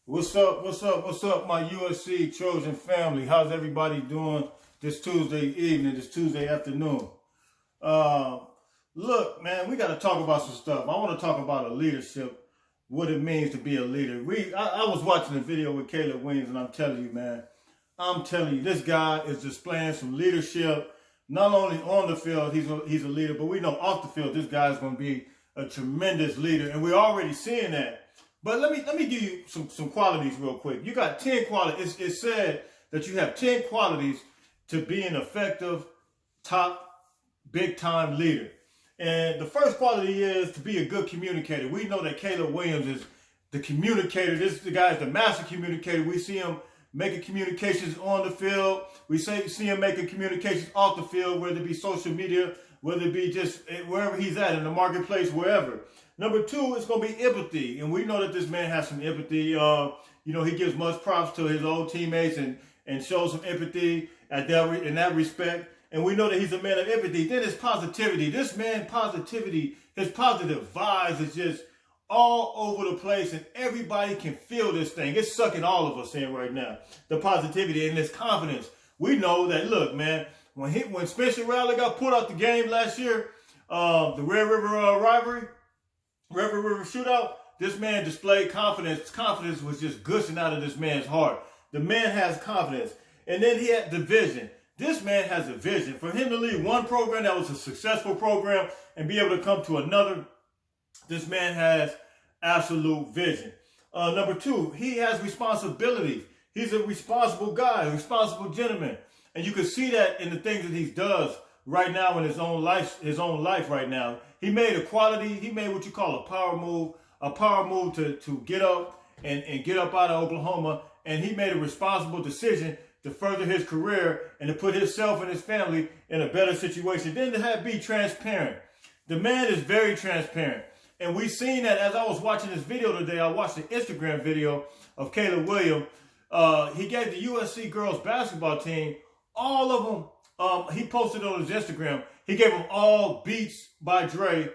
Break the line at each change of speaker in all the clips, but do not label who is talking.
What's up? What's up? What's up, my USC Trojan family? How's everybody doing this Tuesday evening, this Tuesday afternoon? Uh, Look, man, we got to talk about some stuff. I want to talk about a leadership, what it means to be a leader. I was watching a video with Caleb Williams, and I'm telling you, man, this guy is displaying some leadership. Not only on the field, he's a leader, but we know off the field, this guy is going to be a tremendous leader, and we're already seeing that. But let me give you some qualities real quick. You got 10 qualities. It's said that you have 10 qualities to be an effective, top, big-time leader. And the first quality is to be a good communicator. We know that Caleb Williams is the communicator. The guy is the master communicator. We see him making communications on the field. We see him making communications off the field, whether it be social media, whether it be just wherever he's at, in the marketplace, wherever. Number two is going to be empathy. And we know that this man has some empathy. He gives much props to his old teammates and shows some empathy in that respect. And we know that he's a man of empathy. Then his positivity. This man, positivity, his positive vibes is just all over the place. And everybody can feel this thing. It's sucking all of us in right now. The positivity and this confidence. We know that, look, man, when Spencer Rattler got put out the game last year, the Red River rivalry, Red River shootout, this man displayed confidence. Confidence was just gushing out of this man's heart. The man has confidence. And then he had the vision. This man has a vision. For him to leave one program that was a successful program and be able to come to another, this man has absolute vision. Number two, he has responsibility. He's a responsible guy, a responsible gentleman. And you can see that in the things that he does right now in his own life right now. He made what you call a power move to get up and get up out of Oklahoma. And he made a responsible decision to further his career and to put himself and his family in a better situation. Then to be transparent. The man is very transparent. And we've seen that as I was watching this video today. I watched an Instagram video of Caleb Williams. He gave the USC girls basketball team, all of them, he posted on his Instagram. He gave them all Beats by Dre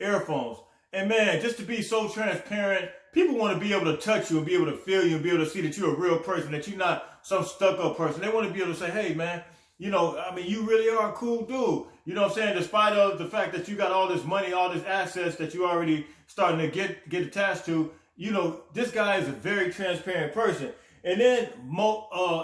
earphones. And man, just to be so transparent, people want to be able to touch you and be able to feel you and be able to see that you're a real person, that you're not some stuck-up person. They want to be able to say, hey, man, you really are a cool dude. You know what I'm saying? Despite of the fact that you got all this money, all this assets that you already starting to get attached to, this guy is a very transparent person. And then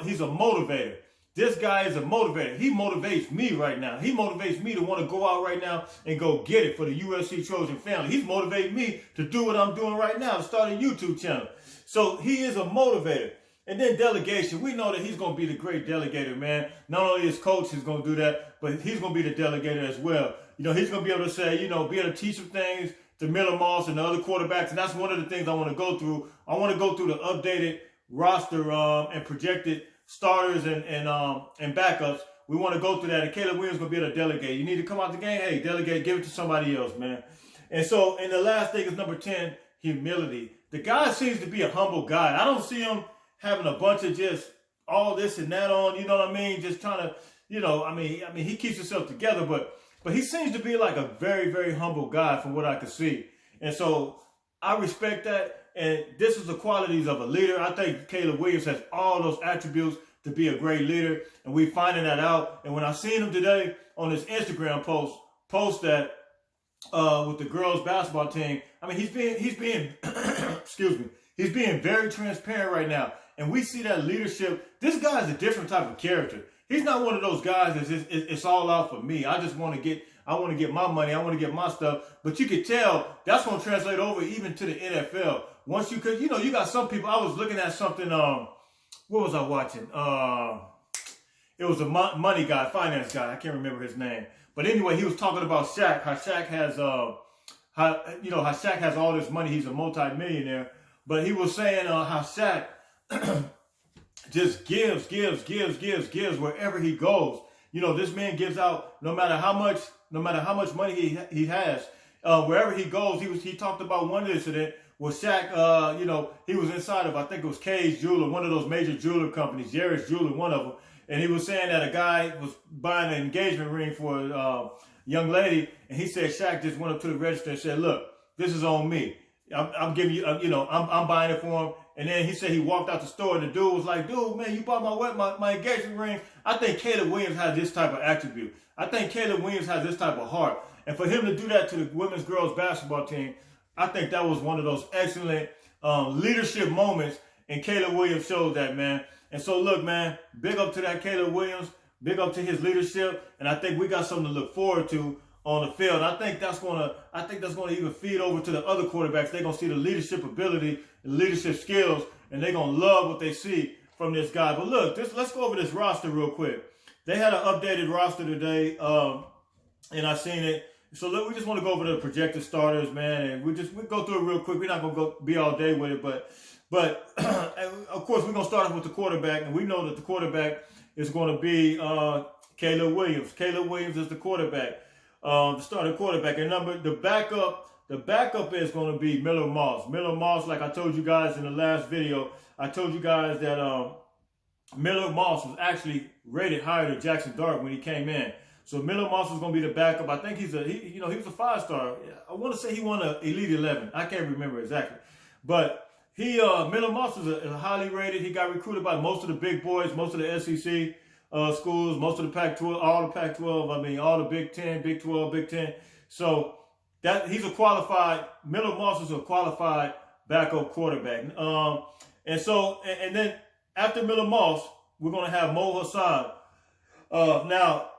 he's a motivator. This guy is a motivator. He motivates me right now. He motivates me to want to go out right now and go get it for the USC Trojan family. He's motivating me to do what I'm doing right now, to start a YouTube channel. So he is a motivator. And then delegation. We know that he's going to be the great delegator, man. Not only his coach is going to do that, but he's going to be the delegator as well. He's going to be able to say, be able to teach some things to Miller Moss and the other quarterbacks. And that's one of the things I want to go through. I want to go through the updated roster and projected starters and backups. We want to go through that, and Caleb Williams is going to be able to delegate. You need to come out the game, hey, delegate, give it to somebody else, man. And the last thing is number 10, humility. The guy seems to be a humble guy. I don't see him having a bunch of just all this and that on, you know what I mean? Just trying to, he keeps himself together, but he seems to be like a very, very humble guy from what I can see. And so I respect that. And this is the qualities of a leader. I think Caleb Williams has all those attributes to be a great leader. And we're finding that out. And when I seen him today on his Instagram post that with the girls basketball team, he's being excuse me, he's being very transparent right now. And we see that leadership. This guy is a different type of character. He's not one of those guys that's just, it's all out for me. I want to get my money. I want to get my stuff. But you could tell that's going to translate over even to the NFL. Once you could, you got some people. I was looking at something. What was I watching? It was a money guy, finance guy. I can't remember his name. But anyway, he was talking about Shaq. How Shaq has, how Shaq has all this money. He's a multi-millionaire. But he was saying how Shaq just gives wherever he goes. This man gives out no matter how much money he has. Wherever he goes, he talked about one incident where Shaq, he was inside of, I think it was Kay's Jeweler, one of those major jeweler companies, Jared's Jeweler, one of them. And he was saying that a guy was buying an engagement ring for a young lady. And he said Shaq just went up to the register and said, look, this is on me. I'm giving you, I'm buying it for him. And then he said he walked out the store and the dude was like, dude, man, you bought my engagement ring. I think Caleb Williams has this type of attribute. I think Caleb Williams has this type of heart. And for him to do that to the women's girls basketball team, I think that was one of those excellent leadership moments. And Caleb Williams showed that, man. And so, look, man, big up to that Caleb Williams. Big up to his leadership. And I think we got something to look forward to on the field. I think that's gonna even feed over to the other quarterbacks. They're gonna see the leadership ability, the leadership skills, and they're gonna love what they see from this guy. But look, let's go over this roster real quick. They had an updated roster today, and I seen it. So look, we just want to go over the projected starters, man, and we go through it real quick. We're not gonna be all day with it, but of course we're gonna start off with the quarterback, and we know that the quarterback is going to be Caleb Williams. Caleb Williams is the quarterback. The starting quarterback. And the backup is going to be Miller Moss. Miller Moss, like I told you guys in the last video, I told you guys that Miller Moss was actually rated higher than Jackson Dart when he came in. So Miller Moss is going to be the backup. I think he was a 5-star. I want to say he won an Elite 11. I can't remember exactly. But Miller Moss is a highly rated. He got recruited by most of the big boys, most of the SEC schools, most of the Pac-12, all the Pac-12, all the Big 10, Big 12, Big 10. So Miller Moss is a qualified backup quarterback. And then after Miller Moss, we're going to have Mo Hassan. Now,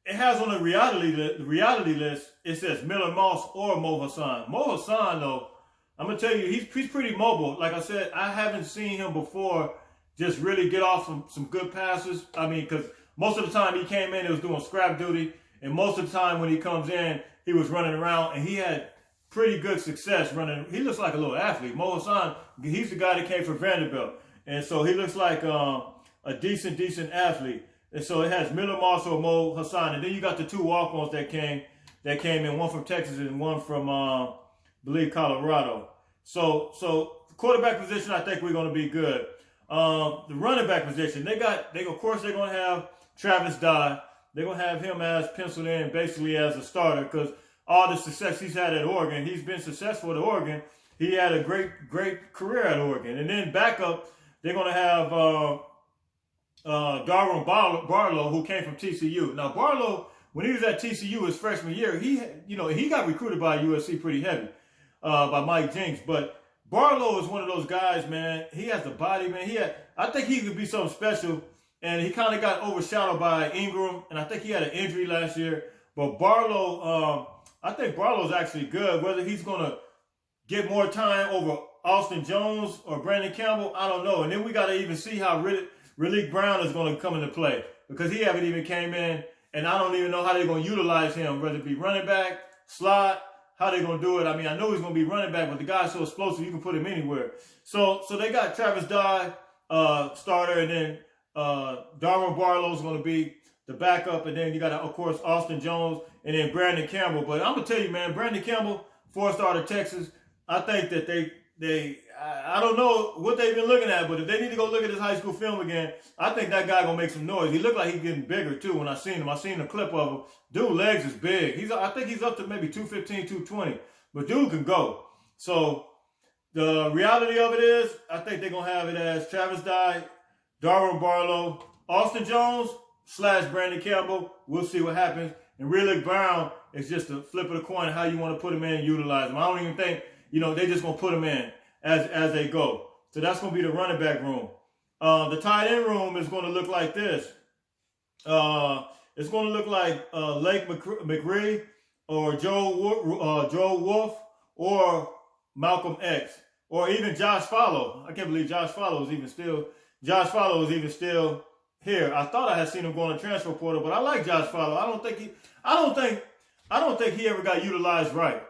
it has on the reality list, it says Miller Moss or Mo Hassan. Mo Hassan, though, I'm going to tell you, he's pretty mobile. Like I said, I haven't seen him before just really get off some good passes. Because most of the time he came in, he was doing scrap duty. And most of the time when he comes in, he was running around. And he had pretty good success running. He looks like a little athlete. Mo Hassan, he's the guy that came from Vanderbilt. And so he looks like a decent athlete. And so it has Miller Moss or Mo Hassan. And then you got the two walk-ons that came in, one from Texas and one from, I believe, Colorado. So the quarterback position, I think we're going to be good. The running back position, of course, they're going to have Travis Dye. They're going to have him as penciled in basically as a starter because all the success he's had at Oregon, he's been successful at Oregon. He had a great career at Oregon. And then backup, they're going to have Darwin Barlow, who came from TCU. Now, Barlow, when he was at TCU his freshman year, he got recruited by USC pretty heavy by Mike Jinks. But Barlow is one of those guys, man. He has the body, man. I think he could be something special. And he kind of got overshadowed by Ingram. And I think he had an injury last year. But Barlow, I think Barlow's actually good. Whether he's going to get more time over Austin Jones or Brandon Campbell, I don't know. And then we got to even see how Raleek Brown is going to come into play. Because he haven't even came in. And I don't even know how they're going to utilize him. Whether it be running back, slot, how they going to do it. I know he's going to be running back, but the guy's so explosive, you can put him anywhere. So they got Travis Dye, starter, and then Darwin Barlow's going to be the backup, and then you got, of course, Austin Jones, and then Brandon Campbell. But I'm going to tell you, man, Brandon Campbell, 4-star to Texas, I think that I don't know what they've been looking at, but if they need to go look at his high school film again, I think that guy going to make some noise. He looked like he's getting bigger, too, when I seen him. I seen a clip of him. Dude, legs is big. I think he's up to maybe 215, 220. But dude can go. So the reality of it is, I think they're going to have it as Travis Dye, Darwin Barlow, Austin Jones / Brandon Campbell. We'll see what happens. And Raleek Brown is just a flip of the coin how you want to put him in and utilize him. I don't even think, they're just going to put him in as they go. So that's going to be the running back room. The tight end room is going to look like this. It's going to look like Lake McRee or Joe Wolf or Malcolm X or even Josh Follow. I can't believe Josh Follow is even still here. I thought I had seen him go on the transfer portal, but I like Josh Follow. I don't think he ever got utilized right.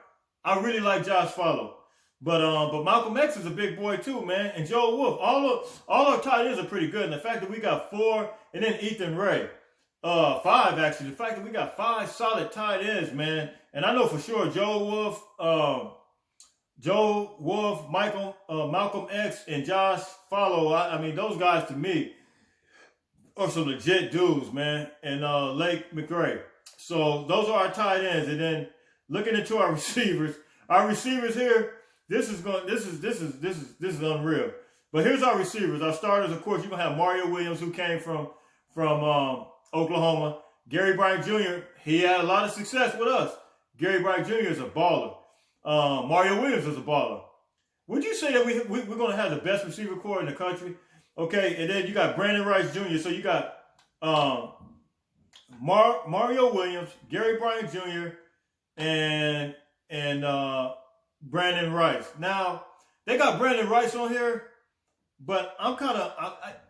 I really like Josh Follow. But Malcolm X is a big boy too, man. And Joe Wolf. All our tight ends are pretty good. And the fact that we got 4 and then Ethan Ray. 5 actually. The fact that we got 5 solid tight ends, man. And I know for sure Joe Wolf, Malcolm X, and Josh Follow. I mean, those guys to me are some legit dudes, man. And Lake McRae. So those are our tight ends. And then looking into our receivers here, This is unreal. But here's our receivers. Our starters, of course, you're gonna have Mario Williams, who came from Oklahoma. Gary Bryant Jr., he had a lot of success with us. Gary Bryant Jr. is a baller. Mario Williams is a baller. Would you say that we're going to have the best receiver core in the country? Okay, and then you got Brandon Rice Jr. So you got Mario Williams, Gary Bryant Jr., and Brandon Rice. Now, they got Brandon Rice on here, but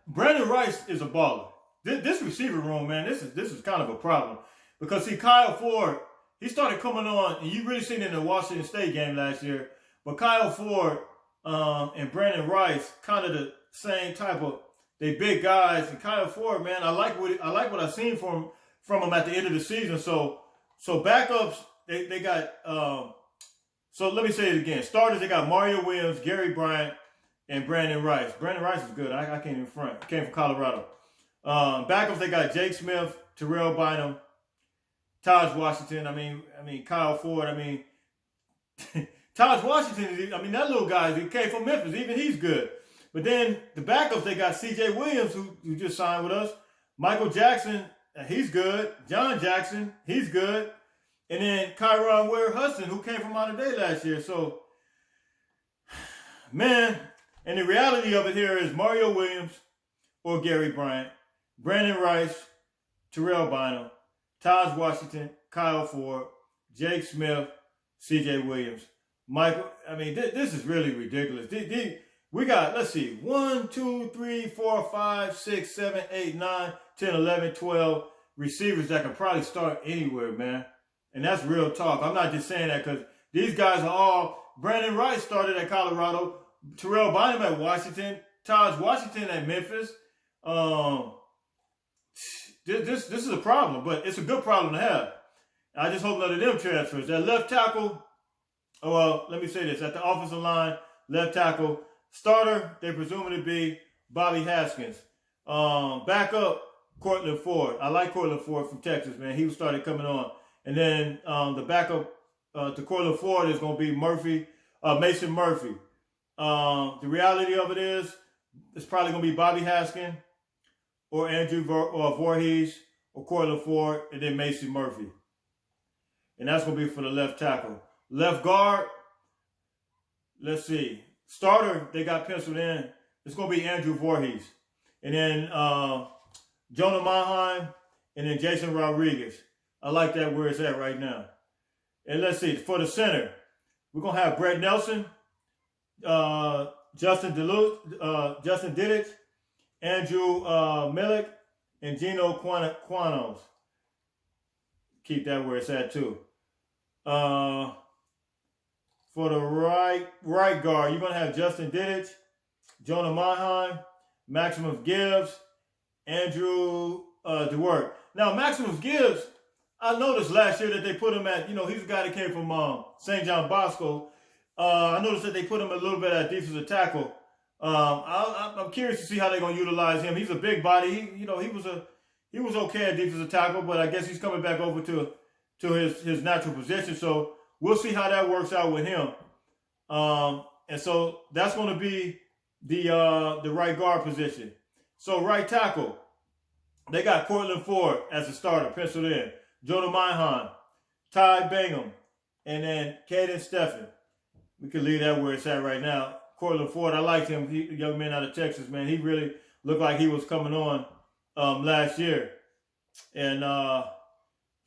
Brandon Rice is a baller. This receiver room, man, this is kind of a problem. Because, see, Kyle Ford, he started coming on, and you really seen it in the Washington State game last year, but Kyle Ford and Brandon Rice, kind of the same type of, they big guys. And Kyle Ford, man, I like what I seen from him at the end of the season. So backups, they got, so let me say it again. Starters, they got Mario Williams, Gary Bryant, and Brandon Rice. Brandon Rice is good. I can't even front. Came from Colorado. Backups, they got Jake Smith, Terrell Bynum, Taj Washington. I mean, Kyle Ford. I mean, Taj Washington. I mean, that little guy, he came from Memphis. Even he's good. But then the backups, they got C.J. Williams, who just signed with us. Michael Jackson, he's good. John Jackson, he's good. And then Kyron Ware-Hudson, who came from Mater Dei last year. So, man, and the reality of it here is Mario Williams or Gary Bryant, Brandon Rice, Terrell Bynum, Taj Washington, Kyle Ford, Jake Smith, C.J. Williams. Michael, I mean, this is really ridiculous. We got, let's see, 1, 2, 3, 4, 5, 6, 7, 8, 9, 10, 11, 12 receivers that can probably start anywhere, man. And that's real talk. I'm not just saying that because these guys are all, Brandon Rice started at Colorado, Terrell Bynum at Washington, Taj Washington at Memphis. This is a problem, but it's a good problem to have. I just hope none of them transfers. That left tackle, well, let me say this. At the offensive line, left tackle, starter, they presume it to be Bobby Haskins. Backup, Cortland Ford. I like Cortland Ford from Texas, man. He started coming on. And then the backup to Cortland Ford is going to be Mason Murphy. The reality of it is, it's probably going to be Bobby Haskins or Andrew Voorhees or Cortland Ford, and then Mason Murphy. And that's going to be for the left tackle. Left guard, let's see. Starter, they got penciled in. It's going to be Andrew Voorhees. And then Jonah Mahan, and then Jason Rodriguez. I like that where it's at right now. And let's see, for the center, we're going to have Brett Nelson, Justin Diddich, Andrew Millick, and Gino Quanos. Keep that where it's at too. For the right guard, you're going to have Justin Diddich, Jonah Mahan, Maximus Gibbs, Andrew DeWert. Now, Maximus Gibbs, I noticed last year that they put him at, he's a guy that came from St. John Bosco. I noticed that they put him a little bit at defensive tackle. I'm curious to see how they're going to utilize him. He's a big body. He was okay at defensive tackle, but I guess he's coming back over to his natural position. So we'll see how that works out with him. And so that's going to be the right guard position. So right tackle, they got Cortland Ford as a starter, penciled in. Jonah Mahan, Ty Bingham, and then Caden Steffen. We can leave that where it's at right now. Cortland Ford, I liked him. He, a young man out of Texas, man. He really looked like he was coming on last year. And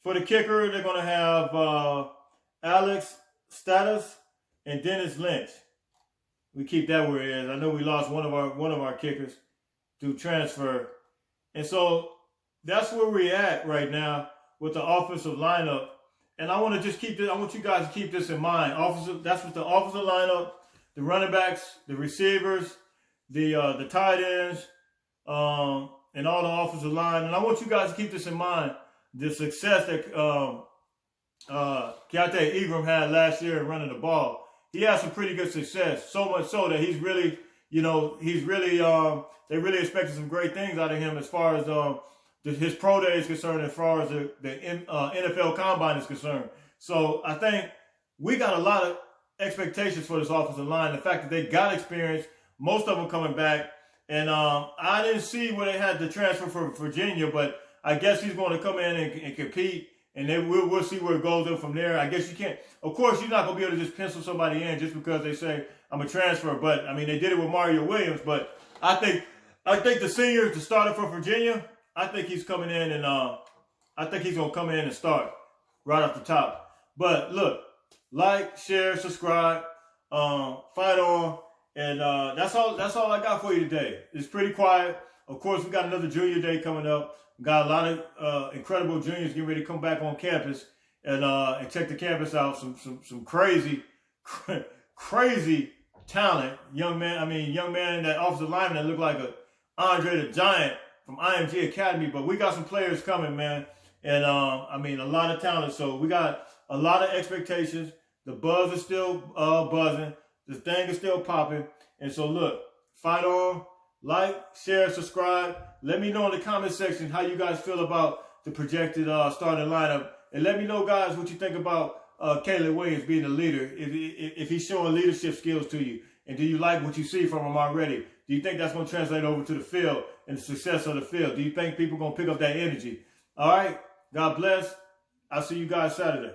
for the kicker, they're going to have Alex Status and Dennis Lynch. We keep that where it is. I know we lost one of our kickers through transfer. And so that's where we're at right now with the offensive lineup. And I want to just keep this, I want you guys to keep this in mind. That's what the offensive lineup, the running backs, the receivers, the tight ends, and all the offensive line. And I want you guys to keep this in mind. The success that Keontae Ingram had last year in running the ball. He had some pretty good success. So much so that he's really, they really expected some great things out of him as far as his pro day is concerned, as far as the NFL Combine is concerned. So I think we got a lot expectations for this offensive line. The fact that they got experience, most of them coming back. And I didn't see where they had the transfer for Virginia, but I guess he's going to come in and compete. And then we'll see where it goes in from there. I guess you can't, of course, you're not going to be able to just pencil somebody in just because they say, I'm a transfer. But, I mean, they did it with Mario Williams. But I think the senior, the starter for Virginia, I think he's coming in and I think he's going to come in and start right off the top. But, look, like, share, subscribe, fight on. And that's all I got for you today. It's pretty quiet. Of course, we got another junior day coming up. We got a lot of incredible juniors getting ready to come back on campus and check the campus out. Some crazy talent. Young man, that offensive lineman that looked like a Andre the Giant from IMG Academy. But we got some players coming, man. And I mean, a lot of talent. So we got a lot of expectations. The buzz is still buzzing. This thing is still popping. And so look, fight on, like, share, subscribe. Let me know in the comment section how you guys feel about the projected starting lineup. And let me know, guys, what you think about Caleb Williams being the leader, if he's showing leadership skills to you. And do you like what you see from him already? Do you think that's going to translate over to the field and the success of the field? Do you think people are going to pick up that energy? All right. God bless. I'll see you guys Saturday.